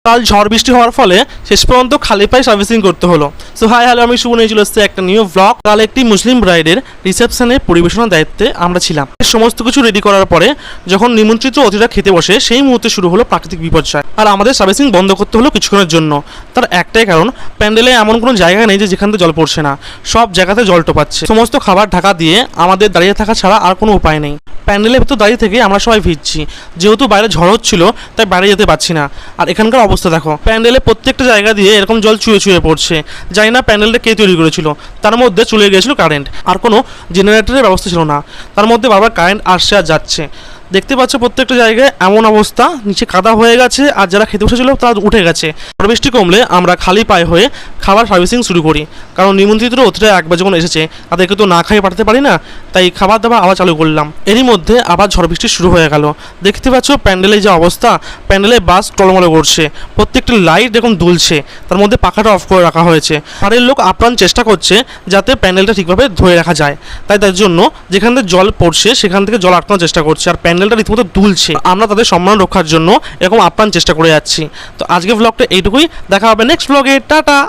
কাল ঝড় বৃষ্টি হওয়ার ফলে শেষ পর্যন্ত খালি পায়ে সার্ভিসিং করতে হলো। সো হাই হ্যালো, আমি শুভ নিয়ে চলে এসেছি একটা নিউ ব্লগ। কাল একটি মুসলিম ব্রাইডের রিসেপশনে পরিবেশনার দায়িত্বে আমরা ছিলাম। সমস্ত কিছু রেডি করার পরে যখন নিমন্ত্রিত অতিথিরা খেতে বসে সেই মুহূর্তে শুরু হলো প্রাকৃতিক বিপর্যয়, আর আমাদের সার্ভিসিং বন্ধ করতে হলো কিছুক্ষণের জন্য। তার একটাই কারণ, প্যান্ডেলে এমন কোনো জায়গা নেই যে যেখান থেকে জল পড়ছে না, সব জায়গাতে জল টোপাচ্ছে। সমস্ত খাবার ঢাকা দিয়ে আমাদের দাঁড়িয়ে থাকা ছাড়া আর কোনো উপায় নেই। প্যান্ডেলের ভেতর দাঁড়িয়ে থেকে আমরা সবাই ভিজছি, যেহেতু বাইরে ঝড় হচ্ছিল তাই বাইরে যেতে পারছি না। আর এখানকার অবস্থা দেখো, প্যান্ডেলে প্রত্যেকটা জায়গা দিয়ে এরকম জল চুয়ে চুয়ে পড়ছে। জানি না প্যান্ডেলটা কে তৈরি করেছিল। তার মধ্যে চলে গিয়েছিল কারেন্ট, আর কোনো জেনারেটরের ব্যবস্থা ছিল না। তার মধ্যে বারবার কারেন্ট আসছে আর যাচ্ছে। দেখতে পাচ্ছ প্রত্যেকটা জায়গায় এমন অবস্থা, নিচে কাদা হয়ে গেছে, আর যারা খেতে বসেছিল তারা উঠে গেছে। ঝড় বৃষ্টি কমলে আমরা খালি পায়ে হয়ে খাবার সার্ভিসিং শুরু করি, কারণ নিমন্ত্রিত অতিথিরা একবার যখন এসেছে তাদেরকে তো না খাইয়ে পাঠাতে পারি না, তাই খাবার দাবার আবার চালু করলাম। এরই মধ্যে আবার ঝড় বৃষ্টি শুরু হয়ে গেল। দেখতে পাচ্ছ প্যান্ডেলের যে অবস্থা, প্যান্ডেলে বাস টলমলে করছে, প্রত্যেকটি লাইট এরকম দুলছে, তার মধ্যে পাখাটা অফ করে রাখা হয়েছে। বাড়ির লোক আপ্রাণ চেষ্টা করছে যাতে প্যান্ডেলটা ঠিকভাবে ধরে রাখা যায়, তাই তার জন্য যেখান থেকে জল পড়ছে সেখান থেকে জল আটকানোর চেষ্টা করছে, আর প্যান্ডেলটা রীতিমতো দুলছে। আমরা তাদের সম্মান রক্ষার জন্য এরকম আপ্রাণ চেষ্টা করে যাচ্ছি। তো আজকে ব্লগটা এইটুকুই, দেখা হবে নেক্সট ব্লগে। টাটা।